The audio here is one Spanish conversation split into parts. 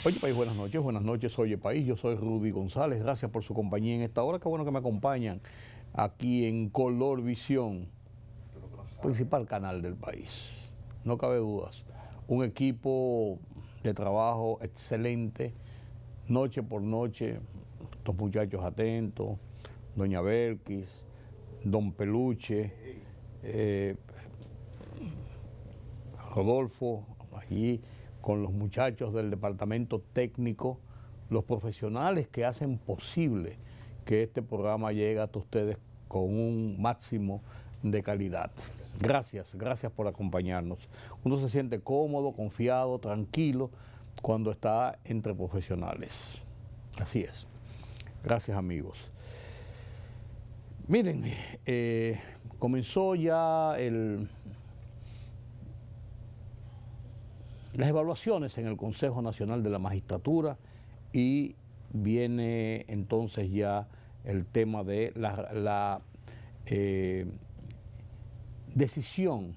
Oye País, buenas noches, Oye País, yo soy Rudy González, gracias por su compañía en esta hora, qué bueno que me acompañan aquí en Color Visión, principal canal del país, no cabe dudas, un equipo de trabajo excelente, noche por noche, estos muchachos atentos, doña Belkis, don Peluche, Rodolfo, allí con los muchachos del departamento técnico, los profesionales que hacen posible que este programa llegue a ustedes con un máximo de calidad. Gracias por acompañarnos. Uno se siente cómodo, confiado, tranquilo cuando está entre profesionales. Así es. Gracias, amigos. Miren, comenzó ya las evaluaciones en el Consejo Nacional de la Magistratura y viene entonces ya el tema de la decisión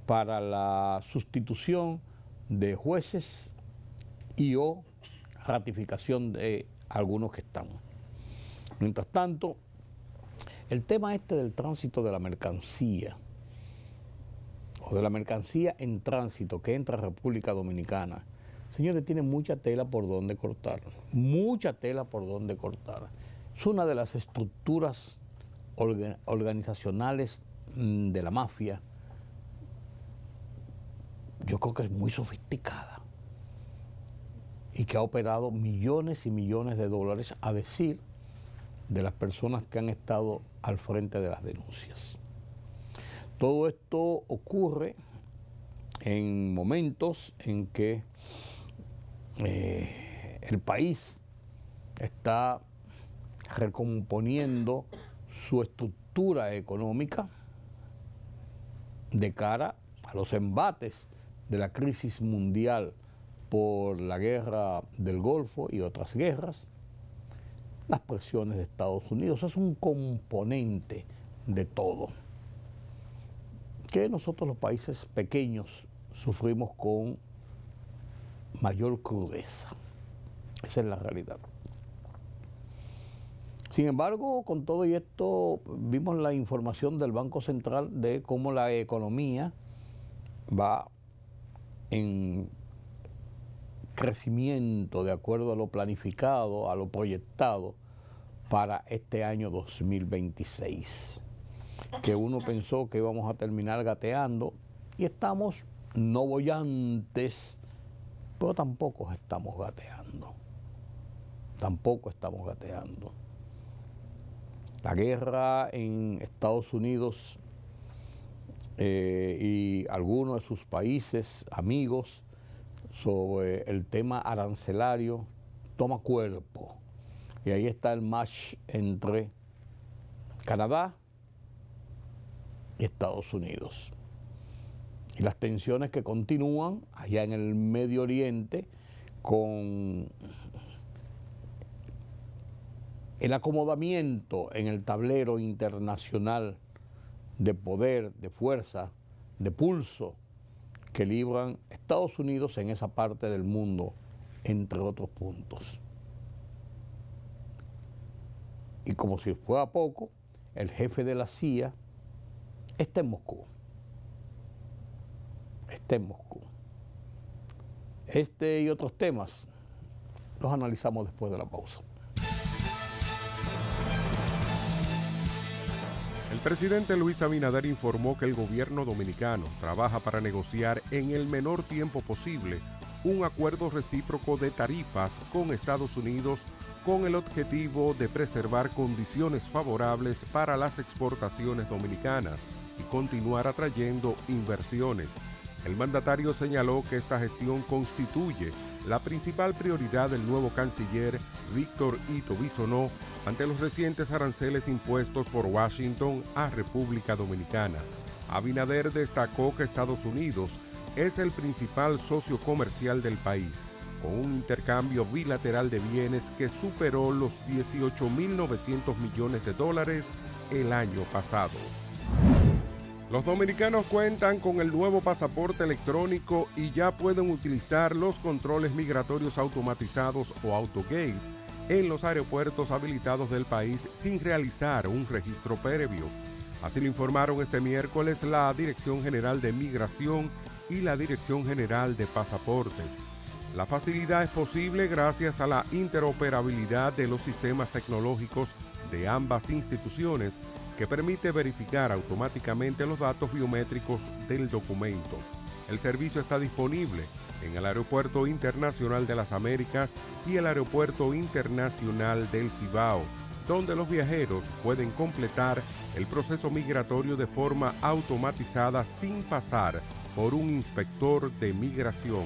para la sustitución de jueces y o ratificación de algunos que están. Mientras tanto, el tema del tránsito de la mercancía, o de la mercancía en tránsito que entra a República Dominicana, señores, tiene mucha tela por donde cortar, mucha tela por donde cortar. Es una de las estructuras organizacionales de la mafia, yo creo que es muy sofisticada y que ha operado millones y millones de dólares, a decir de las personas que han estado al frente de las denuncias. Todo esto ocurre en momentos en que el país está recomponiendo su estructura económica de cara a los embates de la crisis mundial por la guerra del Golfo y otras guerras, las presiones de Estados Unidos. Es un componente de todo, que nosotros los países pequeños sufrimos con mayor crudeza. Esa es la realidad. Sin embargo, con todo y esto, vimos la información del Banco Central de cómo la economía va en crecimiento de acuerdo a lo planificado, a lo proyectado para este año 2026. Que uno pensó que íbamos a terminar gateando y estamos no bollantes, pero tampoco estamos gateando. Tampoco estamos gateando. La guerra en Estados Unidos y algunos de sus países amigos sobre el tema arancelario toma cuerpo. Y ahí está el match entre Canadá y Estados Unidos. Y las tensiones que continúan allá en el Medio Oriente con el acomodamiento en el tablero internacional de poder, de fuerza, de pulso que libran Estados Unidos en esa parte del mundo, entre otros puntos. Y como si fuera poco, el jefe de la CIA está en Moscú. Está en Moscú. Este y otros temas los analizamos después de la pausa. El presidente Luis Abinader informó que el gobierno dominicano trabaja para negociar en el menor tiempo posible un acuerdo recíproco de tarifas con Estados Unidos con el objetivo de preservar condiciones favorables para las exportaciones dominicanas y continuar atrayendo inversiones. El mandatario señaló que esta gestión constituye la principal prioridad del nuevo canciller Víctor Ito Bisonó ante los recientes aranceles impuestos por Washington a República Dominicana. Abinader destacó que Estados Unidos es el principal socio comercial del país, con un intercambio bilateral de bienes que superó los 18.900 millones de dólares el año pasado. Los dominicanos cuentan con el nuevo pasaporte electrónico y ya pueden utilizar los controles migratorios automatizados o autogates en los aeropuertos habilitados del país sin realizar un registro previo. Así lo informaron este miércoles la Dirección General de Migración y la Dirección General de Pasaportes. La facilidad es posible gracias a la interoperabilidad de los sistemas tecnológicos de ambas instituciones, que permite verificar automáticamente los datos biométricos del documento. El servicio está disponible en el Aeropuerto Internacional de las Américas y el Aeropuerto Internacional del Cibao, donde los viajeros pueden completar el proceso migratorio de forma automatizada sin pasar por un inspector de migración.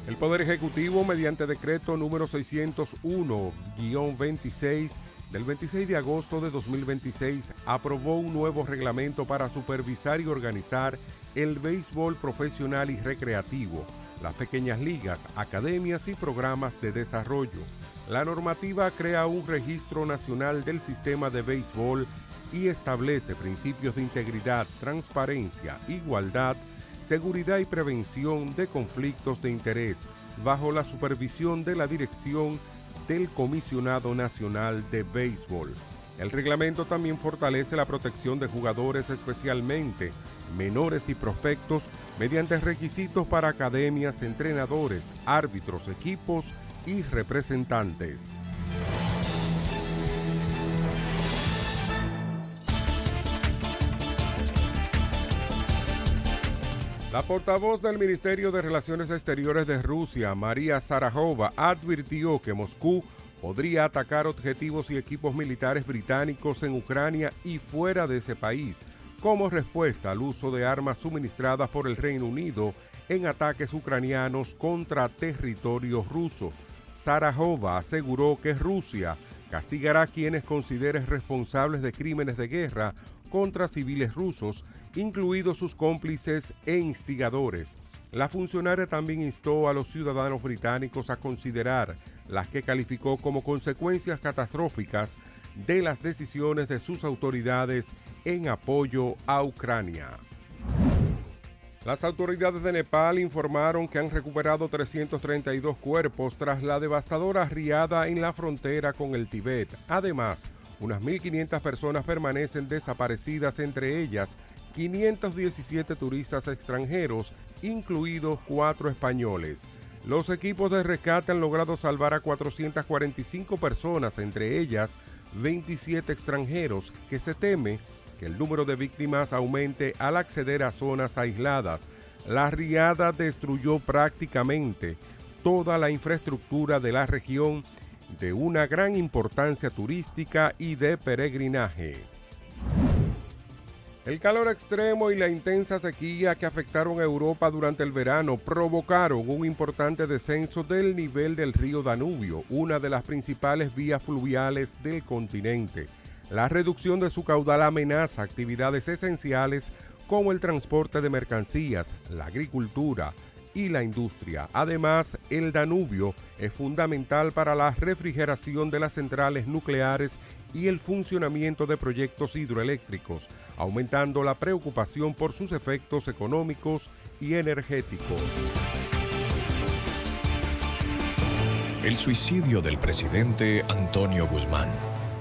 El Poder Ejecutivo, mediante decreto número 601-26 del 26 de agosto de 2026, aprobó un nuevo reglamento para supervisar y organizar el béisbol profesional y recreativo, las pequeñas ligas, academias y programas de desarrollo. La normativa crea un registro nacional del sistema de béisbol y establece principios de integridad, transparencia, igualdad, seguridad y prevención de conflictos de interés, bajo la supervisión de la dirección del Comisionado Nacional de Béisbol. El reglamento también fortalece la protección de jugadores, especialmente menores y prospectos, mediante requisitos para academias, entrenadores, árbitros, equipos y representantes. La portavoz del Ministerio de Relaciones Exteriores de Rusia, María Zakharova, advirtió que Moscú podría atacar objetivos y equipos militares británicos en Ucrania y fuera de ese país, como respuesta al uso de armas suministradas por el Reino Unido en ataques ucranianos contra territorio ruso. Zakharova aseguró que Rusia castigará a quienes considere responsables de crímenes de guerra contra civiles rusos, incluidos sus cómplices e instigadores. La funcionaria también instó a los ciudadanos británicos a considerar las que calificó como consecuencias catastróficas de las decisiones de sus autoridades en apoyo a Ucrania. Las autoridades de Nepal informaron que han recuperado 332 cuerpos tras la devastadora riada en la frontera con el Tíbet. Además, unas 1.500 personas permanecen desaparecidas, entre ellas 517 turistas extranjeros, incluidos 4 españoles. Los equipos de rescate han logrado salvar a 445 personas, entre ellas 27 extranjeros, que se teme que el número de víctimas aumente al acceder a zonas aisladas. La riada destruyó prácticamente toda la infraestructura de la región, de una gran importancia turística y de peregrinaje. El calor extremo y la intensa sequía que afectaron a Europa durante el verano provocaron un importante descenso del nivel del río Danubio, una de las principales vías fluviales del continente. La reducción de su caudal amenaza actividades esenciales como el transporte de mercancías, la agricultura y la industria. Además, el Danubio es fundamental para la refrigeración de las centrales nucleares y el funcionamiento de proyectos hidroeléctricos, aumentando la preocupación por sus efectos económicos y energéticos. El suicidio del presidente Antonio Guzmán.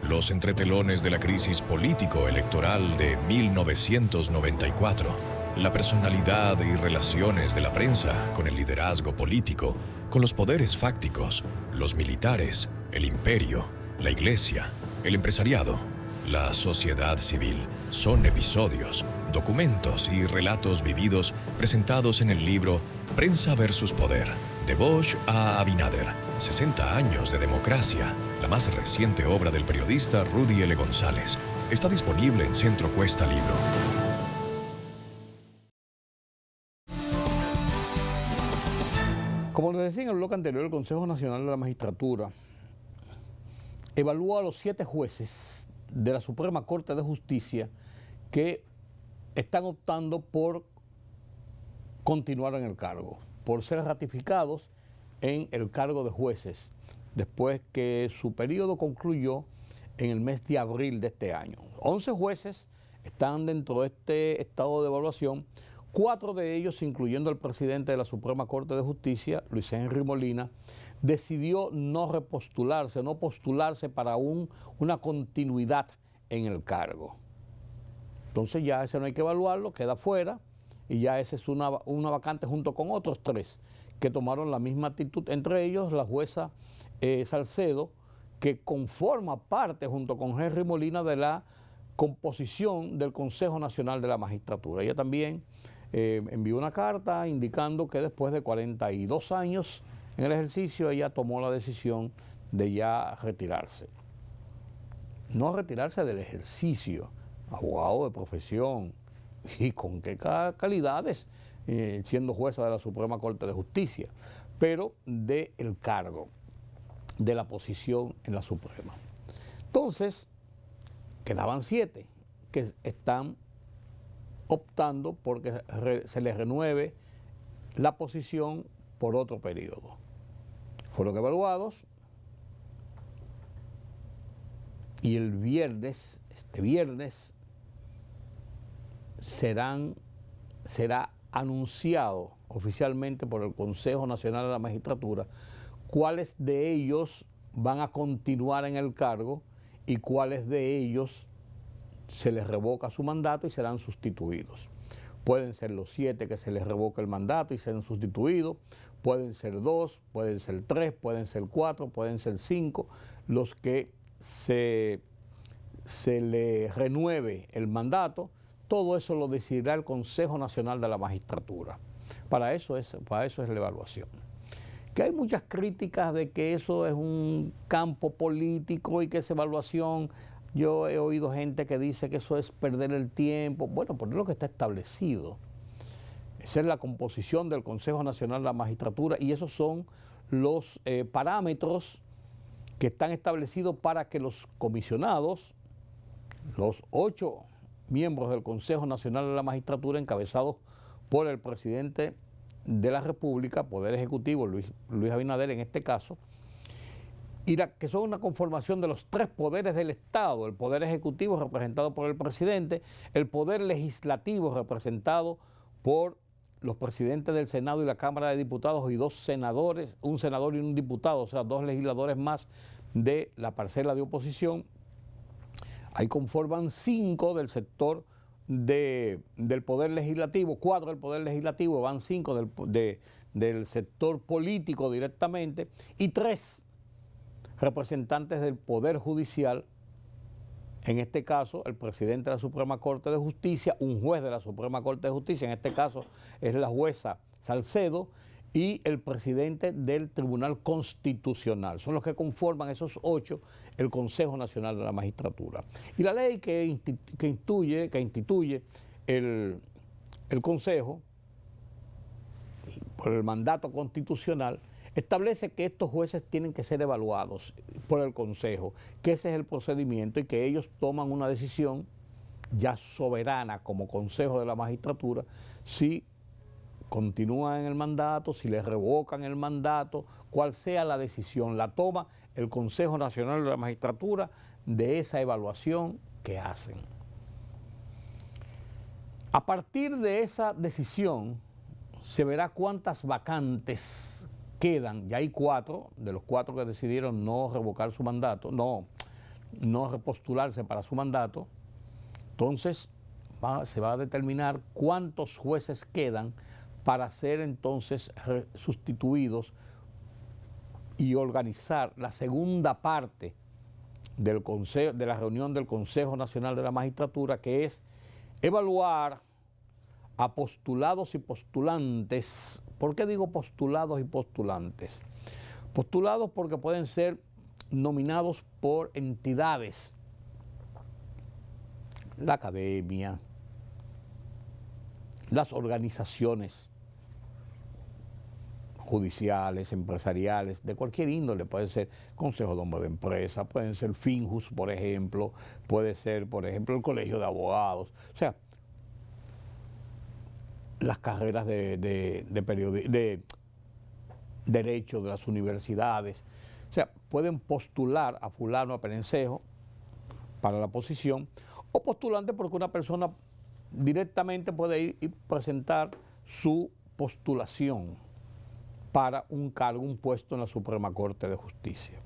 Los entretelones de la crisis político-electoral de 1994. La personalidad y relaciones de la prensa con el liderazgo político, con los poderes fácticos, los militares, el imperio, la iglesia, el empresariado, la sociedad civil, son episodios, documentos y relatos vividos presentados en el libro Prensa versus Poder, de Bosch a Abinader, 60 años de democracia, la más reciente obra del periodista Rudy L. González. Está disponible en Centro Cuesta Libro. Como les decía en el bloque anterior, el Consejo Nacional de la Magistratura evaluó a los 7 jueces de la Suprema Corte de Justicia que están optando por continuar en el cargo, por ser ratificados en el cargo de jueces, después que su periodo concluyó en el mes de abril de este año. 11 jueces están dentro de este estado de evaluación. 4 de ellos, incluyendo el presidente de la Suprema Corte de Justicia, Luis Henry Molina, decidió no repostularse, no postularse para una continuidad en el cargo. Entonces ya ese no hay que evaluarlo, queda fuera, y ya esa es una vacante junto con otros 3 que tomaron la misma actitud, entre ellos la jueza Salcedo, que conforma parte junto con Henry Molina de la composición del Consejo Nacional de la Magistratura. Ella también envió una carta indicando que después de 42 años en el ejercicio, ella tomó la decisión de ya retirarse. No retirarse del ejercicio, abogado de profesión, y con qué calidades, siendo jueza de la Suprema Corte de Justicia, pero del cargo, de la posición en la Suprema. Entonces, quedaban 7 que están optando porque se les renueve la posición por otro periodo. Fueron evaluados y el viernes, este viernes, será anunciado oficialmente por el Consejo Nacional de la Magistratura cuáles de ellos van a continuar en el cargo y cuáles de ellos se les revoca su mandato y serán sustituidos. Pueden ser los 7 que se les revoca el mandato y serán sustituidos, pueden ser 2, pueden ser 3, pueden ser 4, pueden ser 5, los que se les renueve el mandato. Todo eso lo decidirá el Consejo Nacional de la Magistratura. Para eso es la evaluación. Que hay muchas críticas de que eso es un campo político y que esa evaluación, yo he oído gente que dice que eso es perder el tiempo. Bueno, por lo que está establecido. Esa es la composición del Consejo Nacional de la Magistratura y esos son los parámetros que están establecidos para que los comisionados, los 8 miembros del Consejo Nacional de la Magistratura, encabezados por el presidente de la República, Poder Ejecutivo, Luis Abinader en este caso, y que son una conformación de los 3 poderes del Estado: el Poder Ejecutivo representado por el presidente, el Poder Legislativo representado por los presidentes del Senado y la Cámara de Diputados y 2 senadores, un senador y un diputado, o sea, 2 legisladores más de la parcela de oposición. Ahí conforman 5 del sector del Poder Legislativo, 4 del Poder Legislativo, van 5 del sector político directamente y 3 representantes del Poder Judicial, en este caso el presidente de la Suprema Corte de Justicia, un juez de la Suprema Corte de Justicia, en este caso es la jueza Salcedo, y el presidente del Tribunal Constitucional. Son los que conforman, esos 8, el Consejo Nacional de la Magistratura. Y la ley que instituye el Consejo, por el mandato constitucional, establece que estos jueces tienen que ser evaluados por el Consejo, que ese es el procedimiento y que ellos toman una decisión ya soberana como Consejo de la Magistratura si continúan en el mandato, si les revocan el mandato, cual sea la decisión, la toma el Consejo Nacional de la Magistratura de esa evaluación que hacen. A partir de esa decisión se verá cuántas vacantes quedan. Ya hay 4, de los 4 que decidieron no revocar su mandato, no repostularse para su mandato. Entonces se va a determinar cuántos jueces quedan para ser entonces sustituidos y organizar la segunda parte del de la reunión del Consejo Nacional de la Magistratura, que es evaluar a postulados y postulantes. ¿Por qué digo postulados y postulantes? Postulados porque pueden ser nominados por entidades, la academia, las organizaciones judiciales, empresariales, de cualquier índole. Puede ser Consejo de Hombres de Empresa, pueden ser Finjus, por ejemplo, puede ser, por ejemplo, el Colegio de Abogados. O sea, las carreras de Derecho de las universidades. O sea, pueden postular a fulano, a perencejo, para la posición, o postulante porque una persona directamente puede ir y presentar su postulación para un cargo, un puesto en la Suprema Corte de Justicia.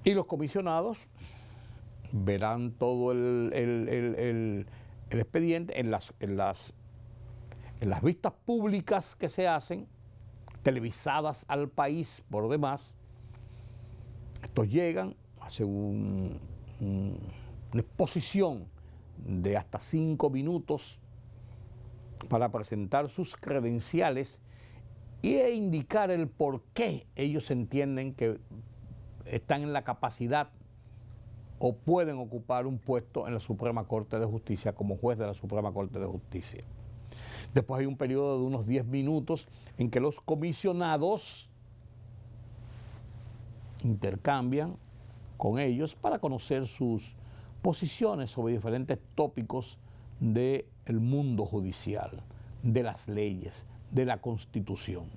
Y los comisionados verán todo el expediente en las vistas públicas que se hacen, televisadas al país por demás. Estos llegan, hacen una exposición de hasta 5 minutos para presentar sus credenciales e indicar el por qué ellos entienden que están en la capacidad o pueden ocupar un puesto en la Suprema Corte de Justicia como juez de la Suprema Corte de Justicia. Después hay un periodo de unos 10 minutos en que los comisionados intercambian con ellos para conocer sus posiciones sobre diferentes tópicos del mundo judicial, de las leyes, de la Constitución.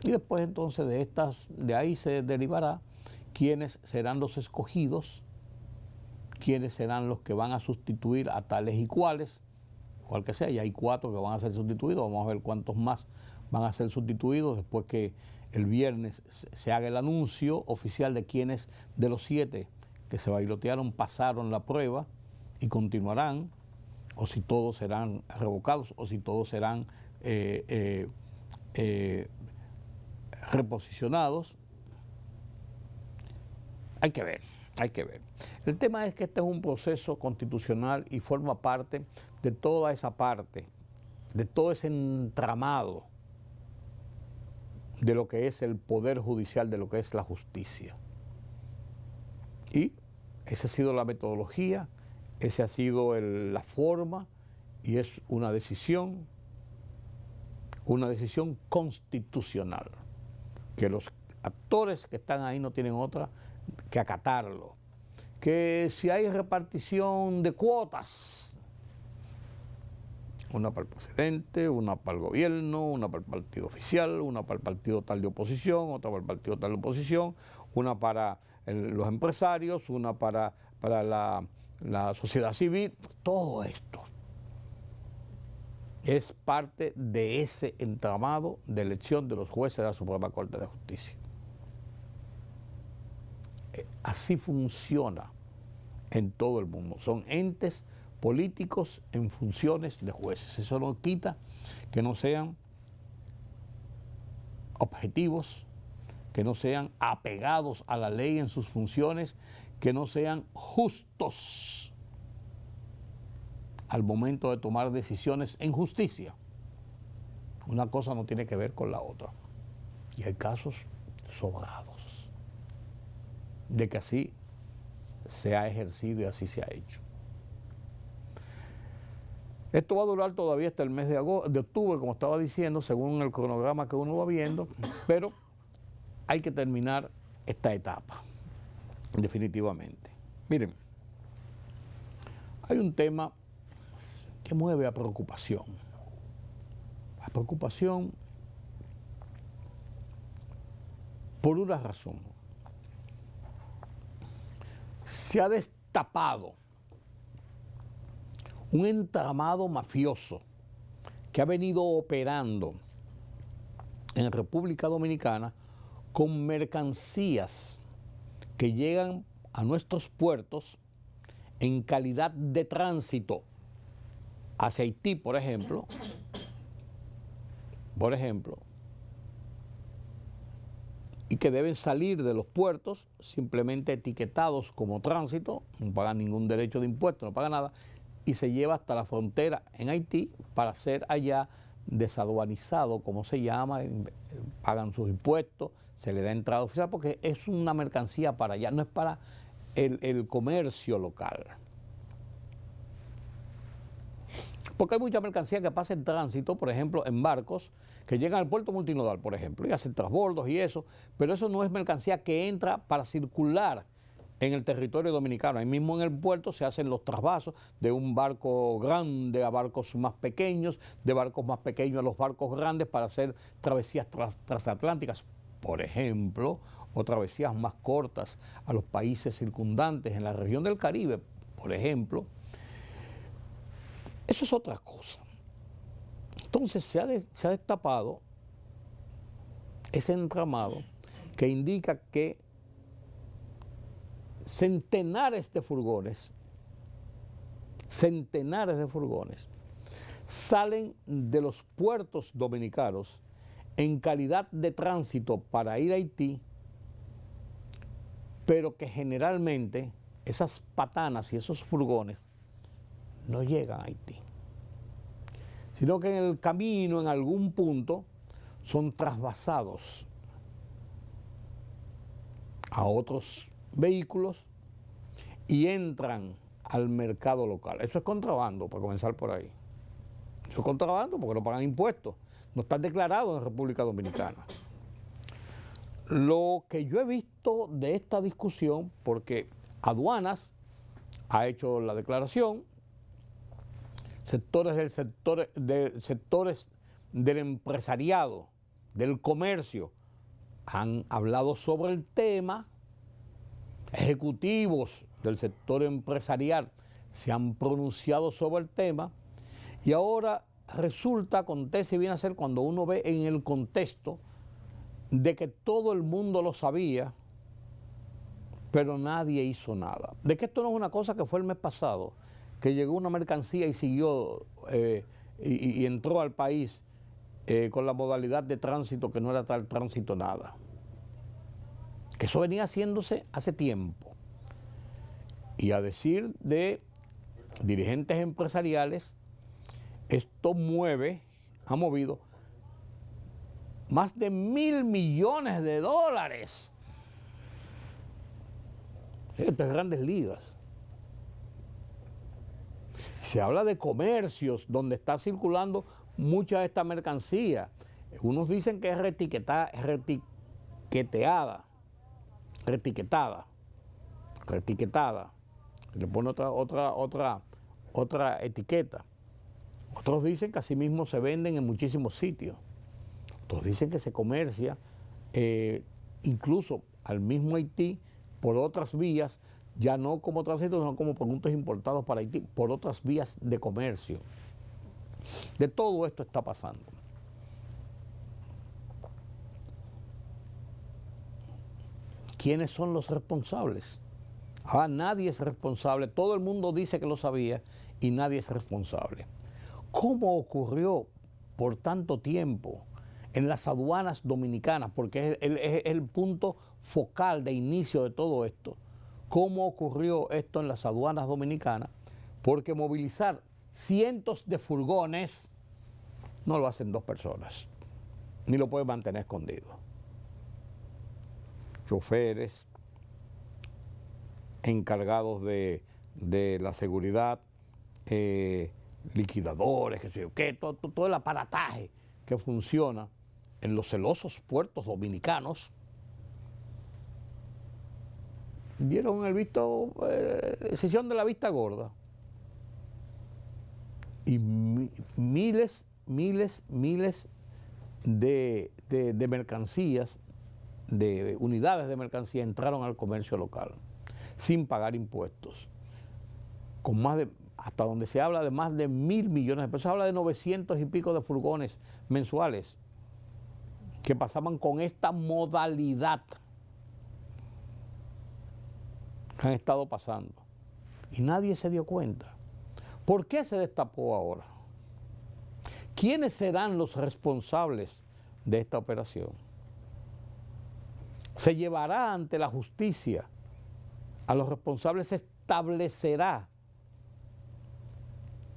Y después entonces de ahí se derivará quiénes serán los escogidos, quiénes serán los que van a sustituir a tales y cuales, cual que sea, ya hay 4 que van a ser sustituidos, vamos a ver cuántos más van a ser sustituidos después que el viernes se haga el anuncio oficial de quiénes de los 7 que se bailotearon pasaron la prueba y continuarán, o si todos serán revocados, o si todos serán reposicionados. Hay que ver. El tema es que este es un proceso constitucional y forma parte de toda esa parte, de todo ese entramado de lo que es el poder judicial, de lo que es la justicia. Y esa ha sido la metodología, esa ha sido la forma, y es una decisión constitucional, que los actores que están ahí no tienen otra que acatarlo. Que si hay repartición de cuotas, una para el presidente, una para el gobierno, una para el partido oficial, una para el partido tal de oposición, otra para el partido tal de oposición, una para los empresarios, una para la sociedad civil, todo esto es parte de ese entramado de elección de los jueces de la Suprema Corte de Justicia. Así funciona en todo el mundo. Son entes políticos en funciones de jueces. Eso no quita que no sean objetivos, que no sean apegados a la ley en sus funciones, que no sean justos al momento de tomar decisiones en justicia. Una cosa no tiene que ver con la otra. Y hay casos sobrados de que así se ha ejercido y así se ha hecho. Esto va a durar todavía hasta el mes de octubre, como estaba diciendo, según el cronograma que uno va viendo, pero hay que terminar esta etapa, definitivamente. Miren, hay un tema que mueve a preocupación. A preocupación por una razón. Se ha destapado un entramado mafioso que ha venido operando en República Dominicana con mercancías que llegan a nuestros puertos en calidad de tránsito hacia Haití, por ejemplo, y que deben salir de los puertos simplemente etiquetados como tránsito, no pagan ningún derecho de impuesto, no pagan nada, y se lleva hasta la frontera en Haití para ser allá desaduanizado, como se llama, pagan sus impuestos, se le da entrada oficial, porque es una mercancía para allá, no es para el comercio local. Porque hay mucha mercancía que pasa en tránsito, por ejemplo, en barcos, que llegan al puerto multinodal, por ejemplo, y hacen transbordos y eso, pero eso no es mercancía que entra para circular en el territorio dominicano. Ahí mismo en el puerto se hacen los trasvasos de un barco grande a barcos más pequeños, de barcos más pequeños a los barcos grandes para hacer travesías transatlánticas, por ejemplo, o travesías más cortas a los países circundantes en la región del Caribe, por ejemplo. Eso es otra cosa. Entonces se ha destapado ese entramado que indica que centenares de furgones salen de los puertos dominicanos en calidad de tránsito para ir a Haití, pero que generalmente esas patanas y esos furgones no llegan a Haití, sino que en el camino, en algún punto, son trasvasados a otros vehículos y entran al mercado local. Eso es contrabando, para comenzar por ahí. Eso es contrabando porque no pagan impuestos, no están declarados en República Dominicana. Lo que yo he visto de esta discusión, porque Aduanas ha hecho la declaración, sectores del empresariado, del comercio, han hablado sobre el tema, ejecutivos del sector empresarial se han pronunciado sobre el tema, y ahora acontece y viene a ser cuando uno ve en el contexto de que todo el mundo lo sabía, pero nadie hizo nada. De que esto no es una cosa que fue el mes pasado, que llegó una mercancía y siguió y entró al país con la modalidad de tránsito que no era tal tránsito nada. Que eso venía haciéndose hace tiempo. Y a decir de dirigentes empresariales, esto ha movido más de $1.000 millones. Esto es Grandes Ligas. Se habla de comercios donde está circulando mucha de esta mercancía. Unos dicen que es retiquetada. Le pone otra etiqueta. Otros dicen que así mismo se venden en muchísimos sitios. Otros dicen que se comercia incluso al mismo Haití por otras vías, ya no como tránsito, sino como productos importados para Haití, por otras vías de comercio. De todo esto está pasando. ¿Quiénes son los responsables? Ahora nadie es responsable, todo el mundo dice que lo sabía y nadie es responsable. ¿Cómo ocurrió por tanto tiempo en las aduanas dominicanas? Porque es el punto focal de inicio de todo esto. ¿Cómo ocurrió esto en las aduanas dominicanas? Porque movilizar cientos de furgones no lo hacen 2 personas, ni lo pueden mantener escondido. Choferes, encargados de la seguridad, liquidadores, qué sé yo qué, todo el aparataje que funciona en los celosos puertos dominicanos, dieron el visto, sesión de la vista gorda. Y miles de mercancías, de unidades de mercancía entraron al comercio local sin pagar impuestos, con hasta donde se habla de más de 1.000 millones de pesos. Se habla de 900 y pico de furgones mensuales que pasaban con esta modalidad que han estado pasando y nadie se dio cuenta. ¿Por qué se destapó ahora? ¿Quiénes serán los responsables de esta operación? ¿Se llevará ante la justicia a los responsables? ¿Se establecerá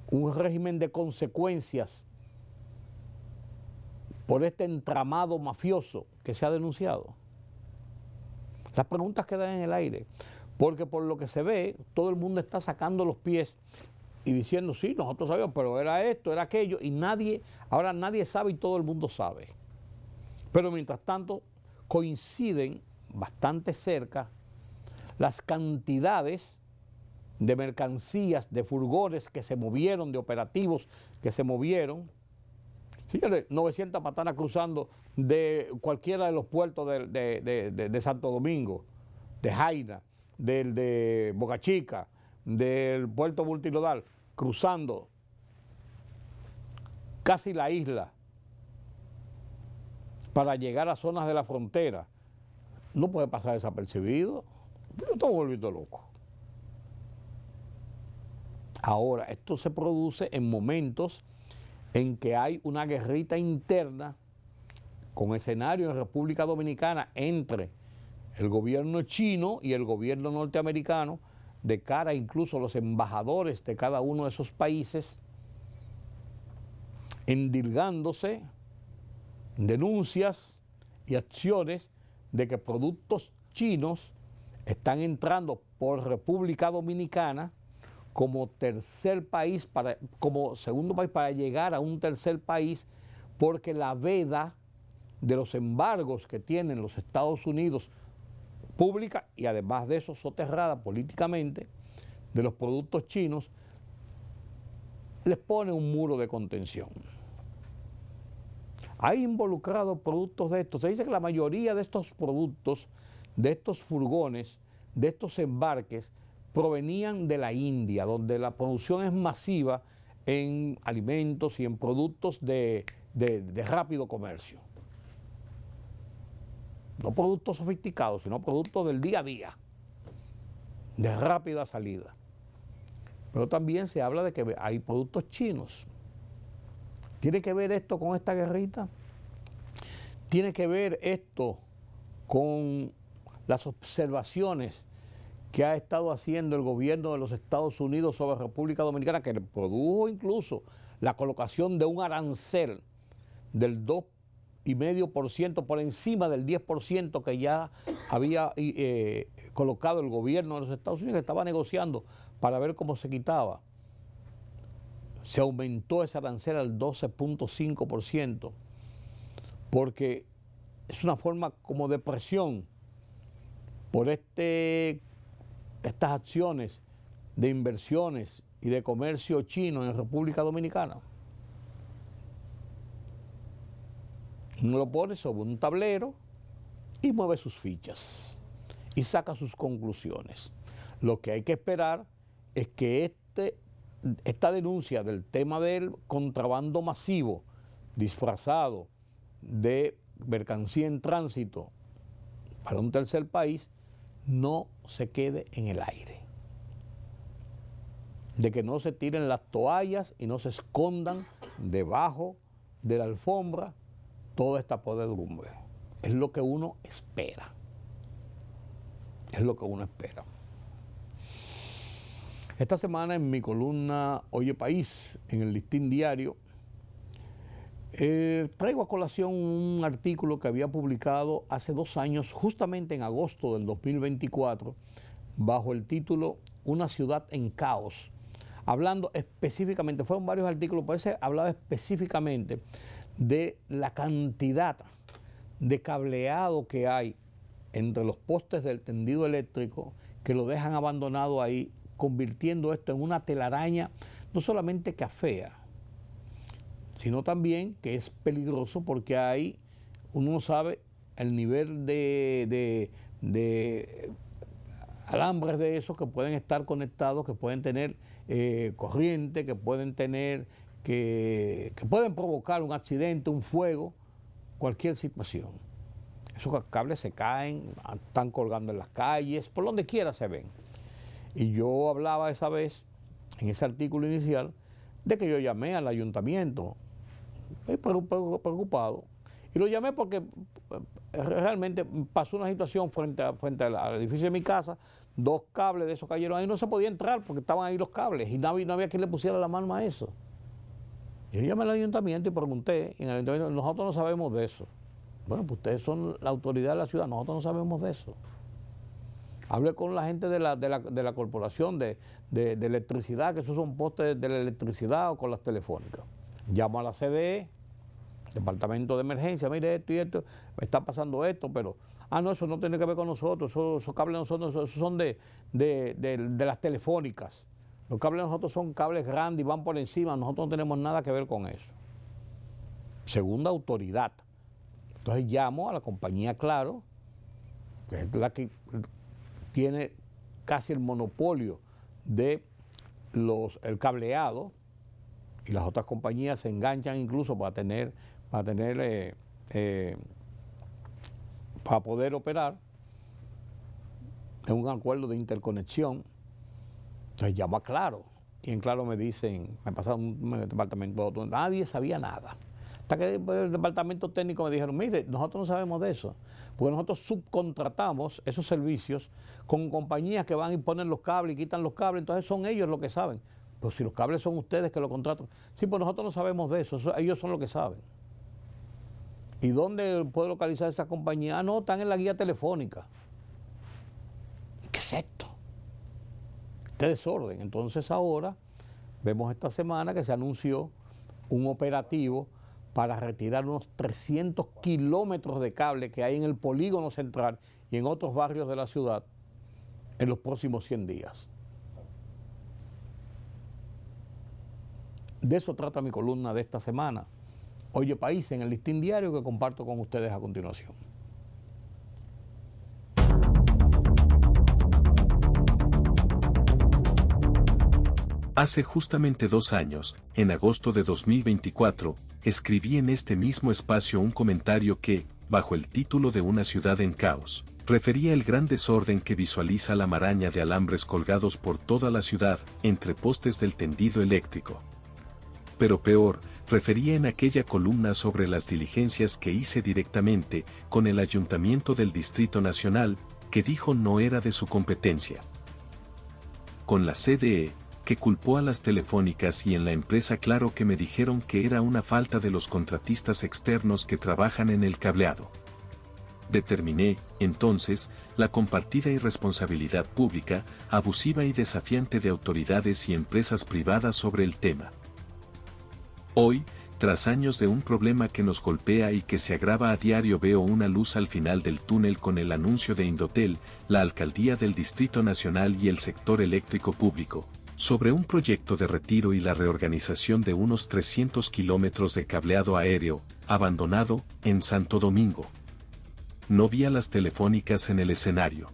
un régimen de consecuencias por este entramado mafioso que se ha denunciado? Las preguntas quedan en el aire, porque por lo que se ve, todo el mundo está sacando los pies y diciendo, sí, nosotros sabíamos, pero era esto, era aquello, y ahora nadie sabe y todo el mundo sabe. Pero mientras tanto, coinciden bastante cerca las cantidades de mercancías, de furgones que se movieron, de operativos que se movieron, Señores, 900 patanas cruzando de cualquiera de los puertos de Santo Domingo, de Jaina, del de Boca Chica, del puerto multinodal, cruzando casi la isla para llegar a zonas de la frontera, no puede pasar desapercibido. Estamos volviendo locos. Ahora, esto se produce en momentos en que hay una guerrita interna con escenario en República Dominicana entre el gobierno chino y el gobierno norteamericano, de cara incluso a los embajadores de cada uno de esos países, endilgándose denuncias y acciones de que productos chinos están entrando por República Dominicana como tercer país, como segundo país para llegar a un tercer país, porque la veda de los embargos que tienen los Estados Unidos pública y además de eso soterrada políticamente de los productos chinos les pone un muro de contención. Hay involucrados productos de estos. Se dice que la mayoría de estos productos, de estos furgones, de estos embarques, provenían de la India, donde la producción es masiva en alimentos y en productos de rápido comercio. No productos sofisticados, sino productos del día a día, de rápida salida. Pero también se habla de que hay productos chinos. ¿Tiene que ver esto con esta guerrita? ¿Tiene que ver esto con las observaciones que ha estado haciendo el gobierno de los Estados Unidos sobre República Dominicana, que le produjo incluso la colocación de un arancel del 2,5% por encima del 10% que ya había colocado el gobierno de los Estados Unidos, que estaba negociando para ver cómo se quitaba? Se aumentó ese arancel al 12,5%, porque es una forma como de presión por estas acciones de inversiones y de comercio chino en República Dominicana. Uno lo pone sobre un tablero y mueve sus fichas y saca sus conclusiones. Lo que hay que esperar es que esta denuncia del tema del contrabando masivo disfrazado de mercancía en tránsito para un tercer país no se quede en el aire, de que no se tiren las toallas y no se escondan debajo de la alfombra toda esta podredumbre. Es lo que uno espera. Es lo que uno espera. Esta semana en mi columna Oye País, en el Listín Diario, traigo a colación un artículo que había publicado hace 2 años, justamente en agosto del 2024, bajo el título Una ciudad en caos, hablando específicamente, fueron varios artículos, pero ese hablaba específicamente de la cantidad de cableado que hay entre los postes del tendido eléctrico que lo dejan abandonado ahí, convirtiendo esto en una telaraña no solamente que afea, sino también que es peligroso porque hay, uno no sabe el nivel de alambres de esos que pueden estar conectados, que pueden tener corriente, que pueden tener, que pueden provocar un accidente, un fuego, cualquier situación. Esos cables se caen, están colgando en las calles, por donde quiera se ven. Y yo hablaba esa vez, en ese artículo inicial, de que yo llamé al ayuntamiento, preocupado, y lo llamé porque realmente pasó una situación frente al edificio de mi casa, 2 cables de esos cayeron ahí, no se podía entrar porque estaban ahí los cables y no había quien le pusiera la mano a eso. Y yo llamé al ayuntamiento y pregunté, y en el ayuntamiento, nosotros no sabemos de eso. Bueno, pues ustedes son la autoridad de la ciudad, nosotros no sabemos de eso. Hablé con la gente de la corporación de electricidad, que esos son postes de la electricidad, o con las telefónicas. Llamo a la CDE, departamento de emergencia, mire esto y esto, está pasando esto, pero, no, eso no tiene que ver con nosotros, esos cables de nosotros, esos son de las telefónicas. Los cables de nosotros son cables grandes y van por encima, nosotros no tenemos nada que ver con eso. segunda autoridad. Entonces llamo a la compañía Claro, que es la que tiene casi el monopolio de el cableado, y las otras compañías se enganchan incluso para poder operar en un acuerdo de interconexión. Entonces llamo a Claro, y en Claro me dicen, me pasaron un departamento a otro, nadie sabía nada. Hasta que el departamento técnico me dijeron, mire, nosotros no sabemos de eso, porque nosotros subcontratamos esos servicios con compañías que van y ponen los cables y quitan los cables, entonces son ellos los que saben. Pero si los cables son ustedes que lo contratan, sí, pues nosotros no sabemos de eso, ellos son los que saben. ¿Y dónde puedo localizar esa compañía? Ah, no, están en la guía telefónica. ¿Qué es esto? Este desorden. Entonces ahora vemos esta semana que se anunció un operativo para retirar unos 300 kilómetros de cable que hay en el polígono central y en otros barrios de la ciudad en los próximos 100 días. De eso trata mi columna de esta semana, Oye País, en el Listín Diario, que comparto con ustedes a continuación. Hace justamente 2 años, en agosto de 2024, escribí en este mismo espacio un comentario que, bajo el título de Una ciudad en caos, refería el gran desorden que visualiza la maraña de alambres colgados por toda la ciudad, entre postes del tendido eléctrico. Pero peor, refería en aquella columna sobre las diligencias que hice directamente con el Ayuntamiento del Distrito Nacional, que dijo no era de su competencia. Con la CDE, que culpó a las telefónicas, y en la empresa Claro, que me dijeron que era una falta de los contratistas externos que trabajan en el cableado. Determiné, entonces, la compartida irresponsabilidad pública, abusiva y desafiante de autoridades y empresas privadas sobre el tema. Hoy, tras años de un problema que nos golpea y que se agrava a diario, veo una luz al final del túnel con el anuncio de Indotel, la Alcaldía del Distrito Nacional y el sector eléctrico público, sobre un proyecto de retiro y la reorganización de unos 300 kilómetros de cableado aéreo, abandonado, en Santo Domingo. No vi a las telefónicas en el escenario.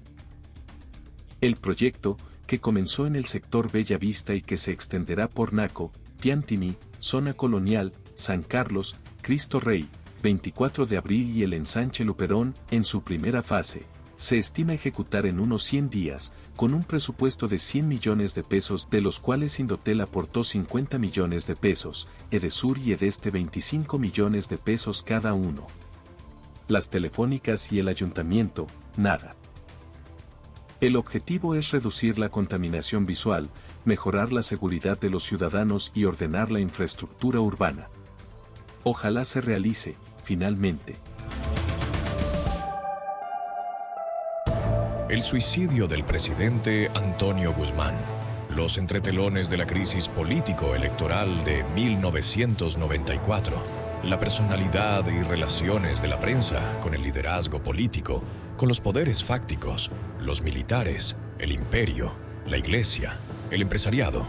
El proyecto, que comenzó en el sector Bella Vista y que se extenderá por Naco, Piantini, Zona Colonial, San Carlos, Cristo Rey, 24 de abril y el ensanche Luperón, en su primera fase, se estima ejecutar en unos 100 días, con un presupuesto de 100 millones de pesos, de los cuales Indotel aportó 50 millones de pesos, Edesur y Edeste 25 millones de pesos cada uno. Las telefónicas y el ayuntamiento, nada. El objetivo es reducir la contaminación visual, mejorar la seguridad de los ciudadanos y ordenar la infraestructura urbana. Ojalá se realice, finalmente. El suicidio del presidente Antonio Guzmán. Los entretelones de la crisis político-electoral de 1994. La personalidad y relaciones de la prensa con el liderazgo político, con los poderes fácticos, los militares, el imperio, la iglesia, el empresariado,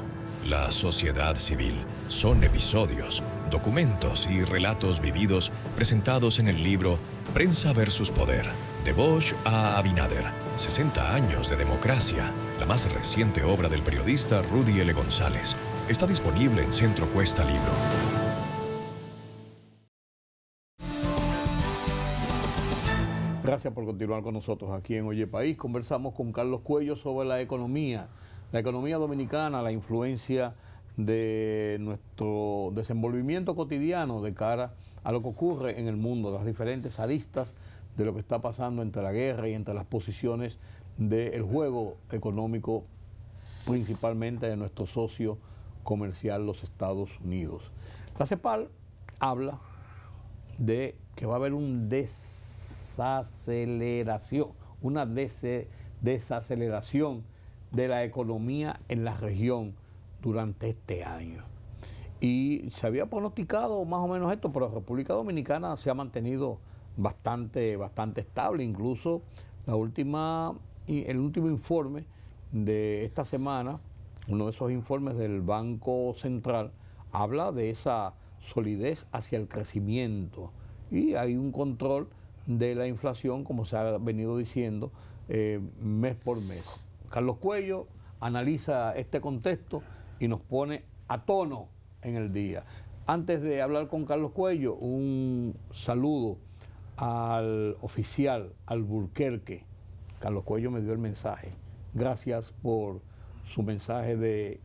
la sociedad civil, son episodios, documentos y relatos vividos presentados en el libro Prensa versus Poder, de Bosch a Abinader, 60 años de democracia, la más reciente obra del periodista Rudy L. González. Está disponible en Centro Cuesta Libro. Gracias por continuar con nosotros aquí en Oye País. Conversamos con Carlos Cuello sobre la economía dominicana, la influencia de nuestro desenvolvimiento cotidiano de cara a lo que ocurre en el mundo, las diferentes aristas de lo que está pasando entre la guerra y entre las posiciones del juego económico, principalmente de nuestro socio comercial, los Estados Unidos. La CEPAL habla de que va a haber una desaceleración de la economía en la región durante este año. Y se había pronosticado más o menos esto, pero la República Dominicana se ha mantenido bastante estable. Incluso el último informe de esta semana, uno de esos informes del Banco Central, habla de esa solidez hacia el crecimiento y hay un control de la inflación, como se ha venido diciendo, mes por mes. Carlos Cuello analiza este contexto y nos pone a tono en el día. Antes de hablar con Carlos Cuello, un saludo al oficial Alburquerque. Carlos Cuello me dio el mensaje. Gracias por su mensaje de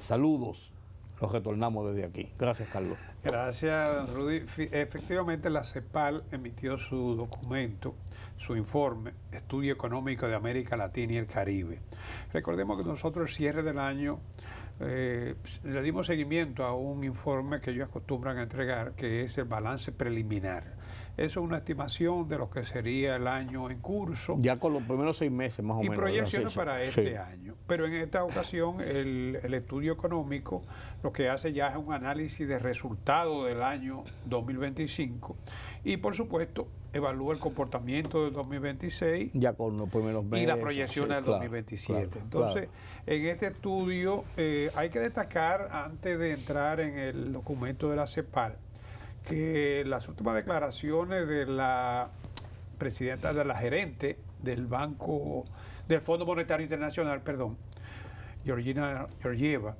saludos. Los retornamos desde aquí. Gracias, Carlos. Gracias, Rudy. Efectivamente, la CEPAL emitió su documento, su informe, Estudio Económico de América Latina y el Caribe. Recordemos que nosotros el cierre del año le dimos seguimiento a un informe que ellos acostumbran a entregar, que es el balance preliminar. Eso es una estimación de lo que sería el año en curso. Ya con los primeros 6 meses más o menos. Y proyecciones para este sí. año. Pero en esta ocasión el estudio económico lo que hace ya es un análisis de resultados del año 2025 y por supuesto evalúa el comportamiento del 2026 ya con los primeros meses y las proyecciones del claro, 2027. claro, Entonces, claro. En este estudio hay que destacar, antes de entrar en el documento de la CEPAL, que las últimas declaraciones de la presidenta, de la gerente del Fondo Monetario Internacional, Georgieva,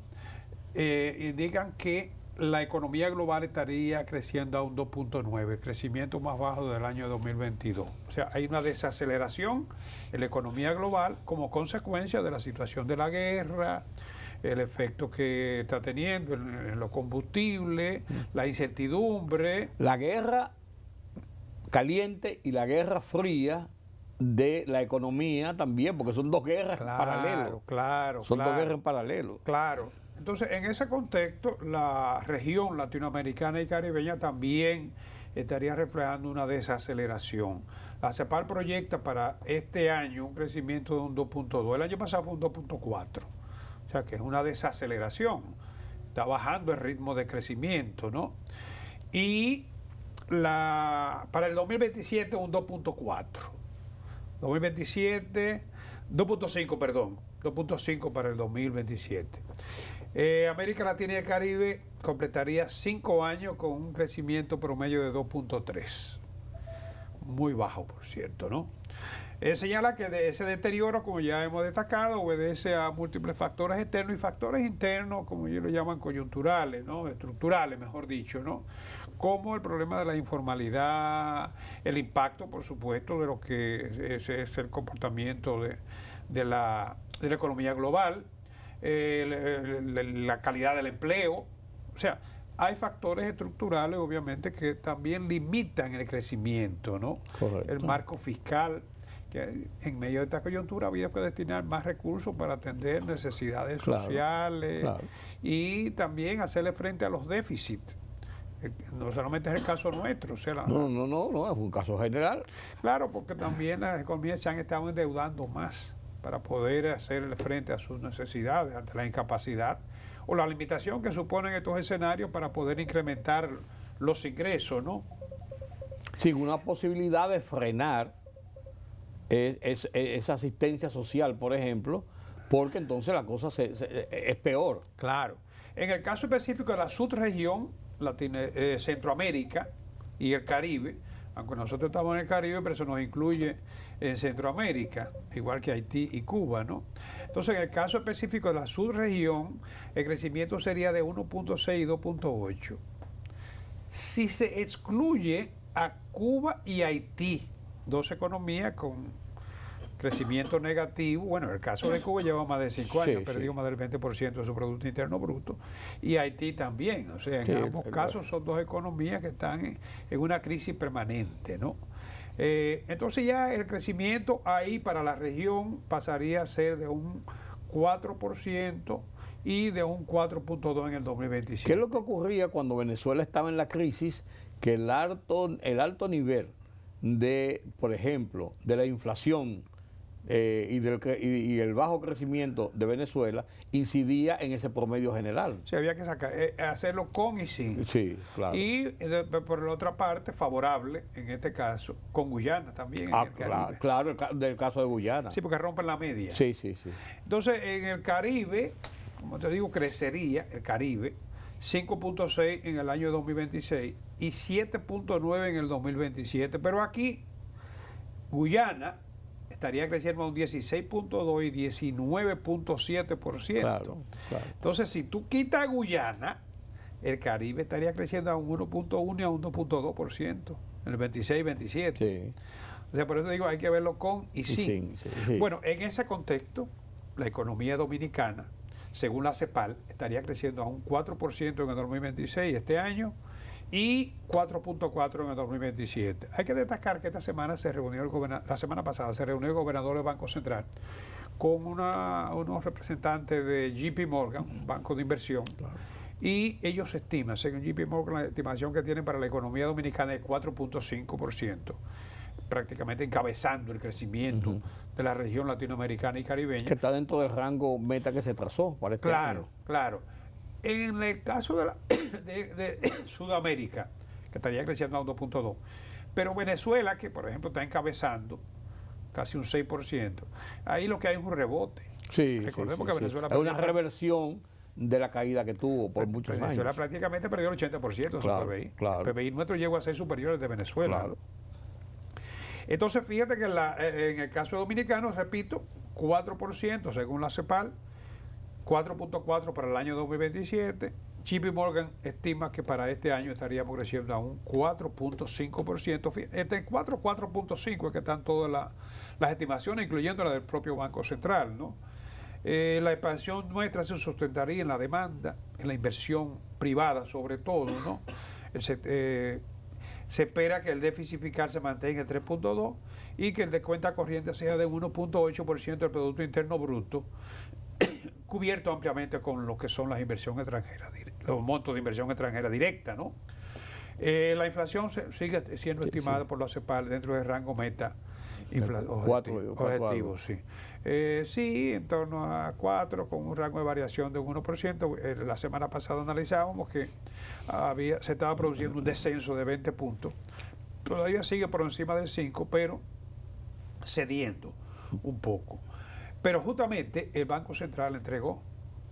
indican que la economía global estaría creciendo a un 2.9, el crecimiento más bajo del año 2022. O sea, hay una desaceleración en la economía global como consecuencia de la situación de la guerra, el efecto que está teniendo en los combustibles, la incertidumbre. La guerra caliente y la guerra fría de la economía también, porque son dos guerras en paralelo. Son dos guerras en paralelo. Claro. Entonces, en ese contexto, la región latinoamericana y caribeña también estaría reflejando una desaceleración. La CEPAL proyecta para este año un crecimiento de un 2.2. El año pasado fue un 2.4. O sea que es una desaceleración. Está bajando el ritmo de crecimiento, ¿no? Y para el 2027 un 2.4. 2.5, perdón. 2.5 para el 2027. América Latina y el Caribe completaría 5 años con un crecimiento promedio de 2.3. Muy bajo, por cierto, ¿no? Señala que de ese deterioro, como ya hemos destacado, obedece a múltiples factores externos y factores internos, como ellos lo llaman coyunturales, ¿no? Estructurales, mejor dicho, ¿no? Como el problema de la informalidad, el impacto, por supuesto, de lo que es el comportamiento de la economía global, la calidad del empleo. O sea, hay factores estructurales, obviamente, que también limitan el crecimiento, ¿no? Correcto. El marco fiscal, que en medio de esta coyuntura había que destinar más recursos para atender necesidades sociales y también hacerle frente a los déficits. No solamente es el caso nuestro. O sea, No, es un caso general. Claro, porque también las economías se han estado endeudando más para poder hacerle frente a sus necesidades ante la incapacidad o la limitación que suponen estos escenarios para poder incrementar los ingresos, ¿no? Sin una posibilidad de frenar esa asistencia social, por ejemplo, porque entonces la cosa es peor. Claro. En el caso específico de la subregión Centroamérica y el Caribe, aunque nosotros estamos en el Caribe, pero eso nos incluye en Centroamérica, igual que Haití y Cuba, ¿no? Entonces, en el caso específico de la subregión, el crecimiento sería de 1.6 y 2.8. Si se excluye a Cuba y Haití, dos economías con crecimiento negativo, bueno, en el caso de Cuba lleva más de 5 años, perdió más del 20% de su Producto Interno Bruto, y Haití también, o sea, en ambos casos son dos economías que están en una crisis permanente, ¿no? Entonces ya el crecimiento ahí para la región pasaría a ser de un 4% y de un 4.2 en el 2025. ¿Qué es lo que ocurría cuando Venezuela estaba en la crisis? Que el alto nivel de, por ejemplo, de la inflación y el bajo crecimiento de Venezuela incidía en ese promedio general. Sí, había que hacerlo con y sin. Sí, claro. Y por la otra parte, favorable, en este caso, con Guyana también. Claro, del caso de Guyana. Sí, porque rompen la media. Sí. Entonces, en el Caribe, como te digo, crecería el Caribe 5.6 en el año 2026 y 7.9 en el 2027. Pero aquí, Guyana estaría creciendo a un 16.2 y 19.7%. Claro. Entonces, si tú quitas Guyana, el Caribe estaría creciendo a un 1.1 y a un 2.2% en el 26-27. Sí. O sea, por eso digo, hay que verlo con y sin. Sí. Bueno, en ese contexto, la economía dominicana, según la CEPAL, estaría creciendo a un 4% en el 2026 este año y 4.4 en el 2027. Hay que destacar que esta semana se reunió la semana pasada se reunió el gobernador del Banco Central con unos representantes de JP Morgan, un banco de inversión, y ellos estiman, según JP Morgan, la estimación que tienen para la economía dominicana es 4.5%, prácticamente encabezando el crecimiento de la región latinoamericana y caribeña. Que está dentro del rango meta que se trazó para este año. Claro. En el caso de Sudamérica, que estaría creciendo a un 2.2, pero Venezuela, que por ejemplo está encabezando casi un 6%, ahí lo que hay es un rebote. Sí, Recordemos que Venezuela... es una reversión de la caída que tuvo por muchos años. Venezuela prácticamente perdió el 80% de su PBI. Claro. El PBI nuestro llegó a ser superior al de Venezuela. Claro. Entonces, fíjate que en el caso dominicano, repito, 4% según la CEPAL, 4.4 para el año 2027. JP Morgan estima que para este año estaríamos creciendo a un 4.5%. Este 4.5 es que están todas las estimaciones, incluyendo la del propio Banco Central, ¿no? La expansión nuestra se sustentaría en la demanda, en la inversión privada sobre todo, ¿no? Se espera que el déficit fiscal se mantenga en 3.2 y que el de cuenta corriente sea de 1.8% del Producto Interno Bruto, cubierto ampliamente con lo que son las inversiones extranjeras, los montos de inversión extranjera directa, ¿no? La inflación sigue siendo estimada por la CEPAL dentro del rango meta objetivo, sí. Sí, en torno a 4, con un rango de variación de 1%. La semana pasada analizábamos que se estaba produciendo un descenso de 20 puntos. Todavía sigue por encima del 5, pero cediendo un poco. Pero justamente el Banco Central entregó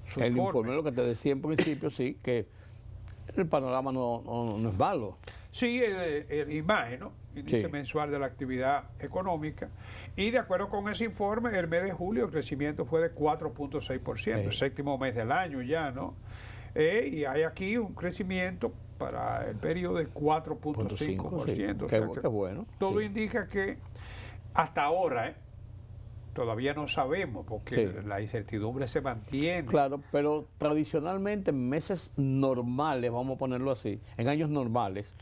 su informe, lo que te decía en principio, sí, que el panorama no es malo. Sí, el IMAE, ¿no? Índice mensual de la actividad económica. Y de acuerdo con ese informe, el mes de julio el crecimiento fue de 4.6%, el séptimo mes del año ya, ¿no? Y hay aquí un crecimiento para el periodo de 4.5%. Qué bueno. Todo indica que hasta ahora, todavía no sabemos, porque la incertidumbre se mantiene. Claro, pero tradicionalmente en meses normales, vamos a ponerlo así, en años normales,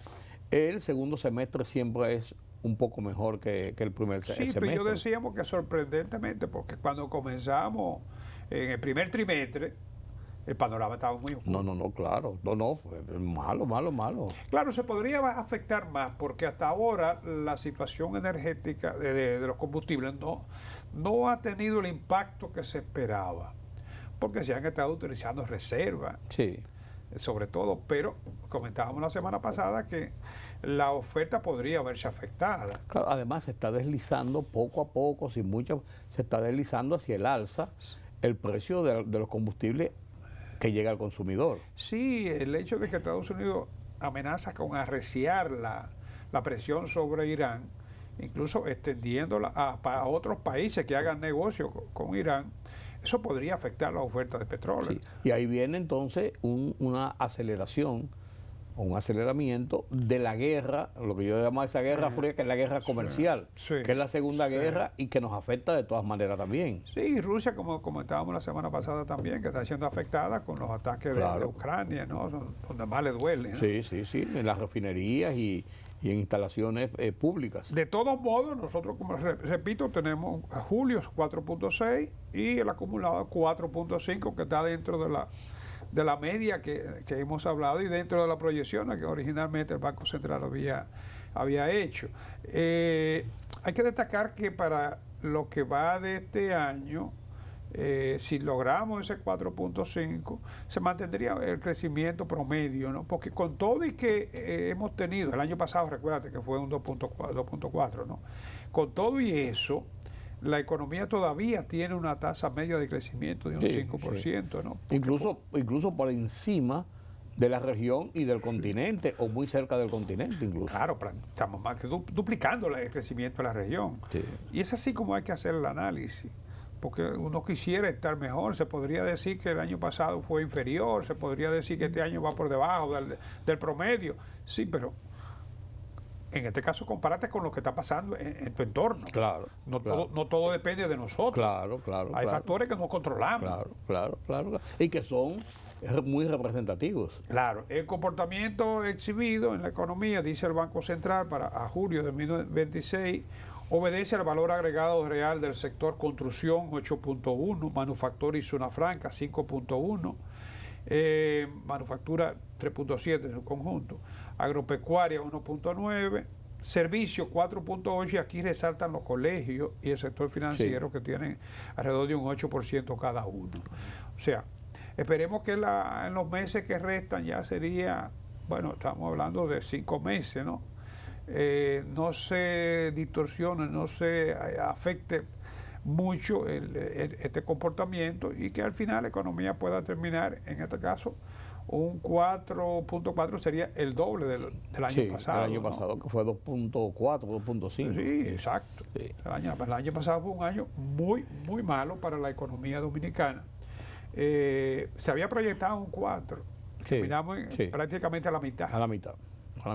el segundo semestre siempre es un poco mejor que el primer semestre. Sí, pero yo decíamos que sorprendentemente, porque cuando comenzamos en el primer trimestre, el panorama estaba muy oscuro. No, claro. No, fue malo. Claro, se podría afectar más, porque hasta ahora la situación energética de los combustibles no ha tenido el impacto que se esperaba, porque se han estado utilizando reservas. Sí. Sobre todo, pero comentábamos la semana pasada que la oferta podría verse afectada. Claro, además se está deslizando poco a poco, se está deslizando hacia el alza el precio de los combustibles que llega al consumidor. Sí, el hecho de que Estados Unidos amenaza con arreciar la presión sobre Irán, incluso extendiéndola a otros países que hagan negocio con Irán, eso podría afectar la oferta de petróleo. Sí. Y ahí viene entonces una aceleración o un aceleramiento de la guerra, lo que yo llamo esa guerra fría, que es la guerra comercial, que es la segunda guerra y que nos afecta de todas maneras también. Sí, Rusia, como comentábamos la semana pasada también, que está siendo afectada con los ataques de Ucrania, ¿no? Donde más le duele, ¿no? Sí, en las refinerías y en instalaciones públicas. De todos modos, nosotros, como repito, tenemos a julio 4.6 y el acumulado 4.5, que está dentro de la media que hemos hablado y dentro de las proyecciones que originalmente el Banco Central había hecho. Hay que destacar que para lo que va de este año, si logramos ese 4.5, se mantendría el crecimiento promedio, ¿no? Porque con todo y que hemos tenido, el año pasado, recuérdate que fue un 2.4, ¿no? Con todo y eso, la economía todavía tiene una tasa media de crecimiento de un 5%, ¿no? Incluso por encima de la región y del continente, o muy cerca del continente incluso. Claro, estamos más que duplicando el crecimiento de la región. Sí. Y es así como hay que hacer el análisis. Porque uno quisiera estar mejor, se podría decir que el año pasado fue inferior, se podría decir que este año va por debajo del promedio. Sí, pero en este caso compárate con lo que está pasando en tu entorno. Claro. No, claro. no todo depende de nosotros. Claro. Hay factores que no controlamos. Claro. Y que son muy representativos. Claro, el comportamiento exhibido en la economía, dice el Banco Central, a julio de 2026, obedece al valor agregado real del sector construcción 8.1, manufactura y zona franca 5.1, manufactura 3.7 en su conjunto, agropecuaria 1.9, servicio 4.8, y aquí resaltan los colegios y el sector financiero, sí, que tienen alrededor de un 8% cada uno. O sea, esperemos que en los meses que restan ya sería, bueno, estamos hablando de 5 meses, ¿no? No se distorsione, no se afecte mucho este comportamiento, y que al final la economía pueda terminar, en este caso, un 4.4 sería el doble del año pasado. El año pasado, que fue 2.4, 2.5. Sí, exacto. Sí. El año pasado fue un año muy malo para la economía dominicana. Se había proyectado un 4. Terminamos prácticamente a la mitad. A la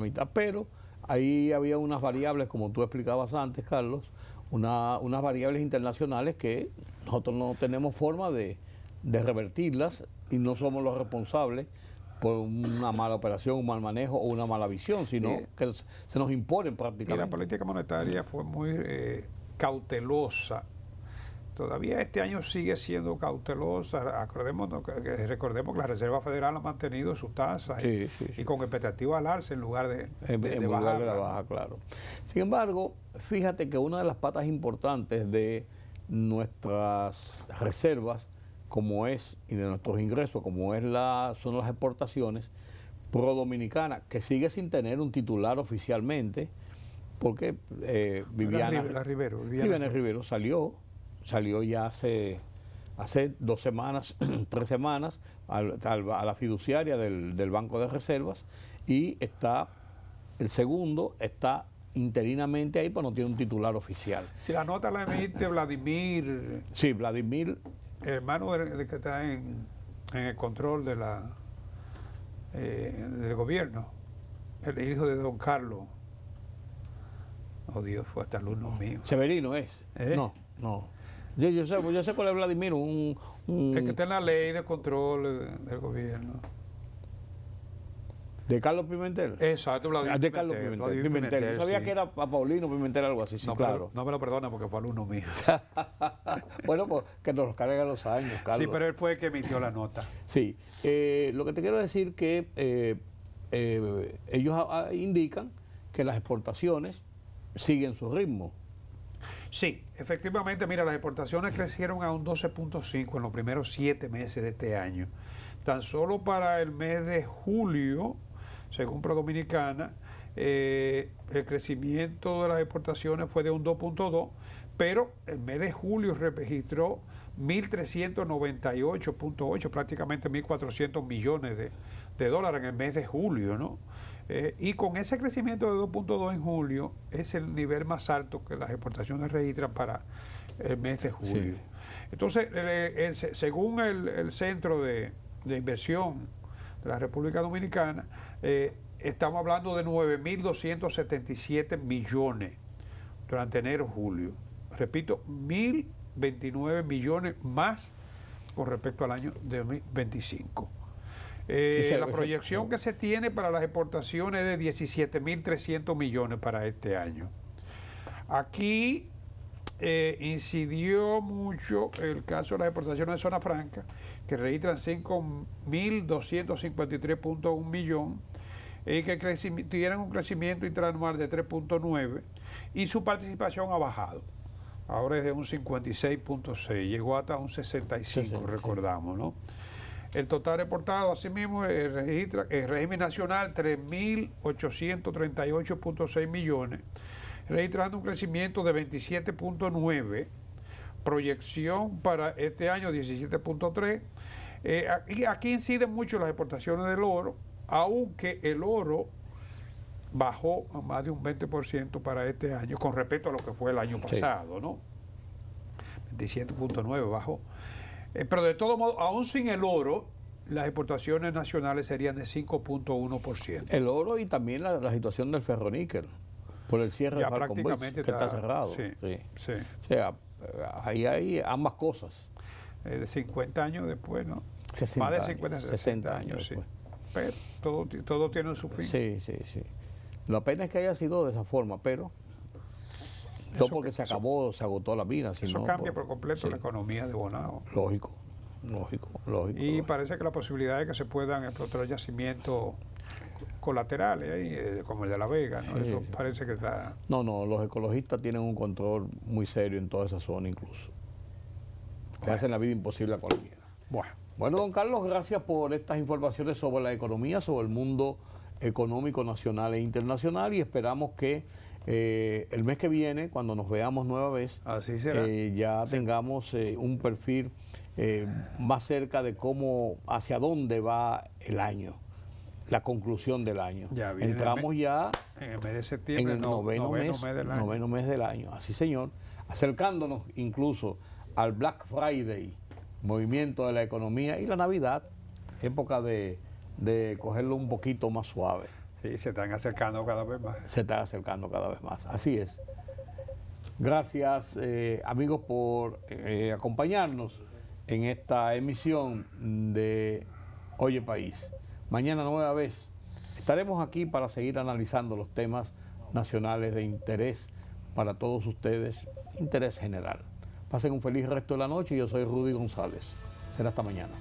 mitad, pero ahí había unas variables, como tú explicabas antes, Carlos, unas variables internacionales que nosotros no tenemos forma de revertirlas, y no somos los responsables por una mala operación, un mal manejo o una mala visión, sino que se nos imponen prácticamente. Y la política monetaria fue muy cautelosa. Todavía este año sigue siendo cautelosa. Recordemos que la Reserva Federal ha mantenido sus tasas y con expectativa al alza en lugar de bajar. Baja, claro. Sin embargo, fíjate que una de las patas importantes de nuestras reservas, como es, y de nuestros ingresos, como es son las exportaciones pro dominicana, que sigue sin tener un titular oficialmente, porque Viviana Rivero salió ya hace 2 semanas, 3 semanas, a la fiduciaria del Banco de Reservas, y el segundo está interinamente ahí, pero no tiene un titular oficial. Si la nota la emite Vladimir. Sí, Vladimir, hermano del que está en el control del gobierno, el hijo de don Carlos. Oh Dios, fue hasta alumno mío. Severino es. No. Yo sé cuál es Vladimir, el que está en la ley de control del gobierno. ¿De Carlos Pimentel? Exacto, Vladimir de Carlos Pimentel. Yo sabía que era a Paulino Pimentel, algo así, sí, claro. No me lo perdona porque fue alumno mío. Bueno, pues que nos carga los años, Carlos. Sí, pero él fue el que emitió la nota. Sí. Lo que te quiero decir que ellos indican que las exportaciones siguen su ritmo. Sí, efectivamente, mira, las exportaciones crecieron a un 12.5 en los primeros 7 meses de este año. Tan solo para el mes de julio, según ProDominicana, el crecimiento de las exportaciones fue de un 2.2, pero el mes de julio registró 1.398.8, prácticamente 1.400 millones de dólares en el mes de julio, ¿no? Y con ese crecimiento de 2.2 en julio, es el nivel más alto que las exportaciones registran para el mes de julio. Sí. Entonces, según el Centro de Inversión de la República Dominicana, estamos hablando de 9.277 millones durante enero-julio. Repito, 1.029 millones más con respecto al año 2025. La proyección que se tiene para las exportaciones es de 17.300 millones para este año. Aquí incidió mucho el caso de las exportaciones de zona franca, que registran 5.253.1 millones, y que tienen un crecimiento interanual de 3.9, y su participación ha bajado. Ahora es de un 56.6, llegó hasta un 65, recordamos, ¿no? El total exportado, asimismo, registra el régimen nacional 3.838.6 millones, registrando un crecimiento de 27.9, proyección para este año 17.3. Aquí inciden mucho las exportaciones del oro, aunque el oro bajó a más de un 20% para este año con respecto a lo que fue el año pasado, ¿no? 27.9 bajó. Pero de todo modo, aún sin el oro, las exportaciones nacionales serían de 5.1%. El oro y también la situación del ferroníquel, por el cierre Ya de Falcon Boys, prácticamente que está cerrado. Sí, Sí. sí. O sea, ahí hay ambas cosas. De 50 años después, ¿no? 60 más de años, 50, 60 años sí. después. Pero todo tiene su fin. Sí, sí, sí. La pena es que haya sido de esa forma, pero no Eso porque que- se acabó, se agotó la mina, Eso sino cambia por completo sí. la economía de Bonao. Lógico, lógico, lógico. Y lógico. parece que la posibilidad de que se puedan explotar yacimientos colaterales, ahí, como el de La Vega, ¿no? Sí, Eso sí. parece que está... No, los ecologistas tienen un control muy serio en toda esa zona incluso. Le hacen la vida imposible a cualquiera. Bueno, don Carlos, gracias por estas informaciones sobre la economía, sobre el mundo económico nacional e internacional, y esperamos que el mes que viene, cuando nos veamos nueva vez, Así será. ya tengamos un perfil más cerca de cómo, hacia dónde va el año, la conclusión del año. Ya viene Entramos ya En el mes de en septiembre, el noveno mes del año. noveno mes del año. Así, señor, acercándonos incluso al Black Friday, movimiento de la economía, y la Navidad, época de cogerlo un poquito más suave. Sí, se están acercando cada vez más. Se está acercando cada vez más. Así es. Gracias, amigos, por acompañarnos en esta emisión de Oye País. Mañana nueva vez estaremos aquí para seguir analizando los temas nacionales de interés para todos ustedes, interés general. Pasen un feliz resto de la noche. Yo soy Rudy González. Será hasta mañana.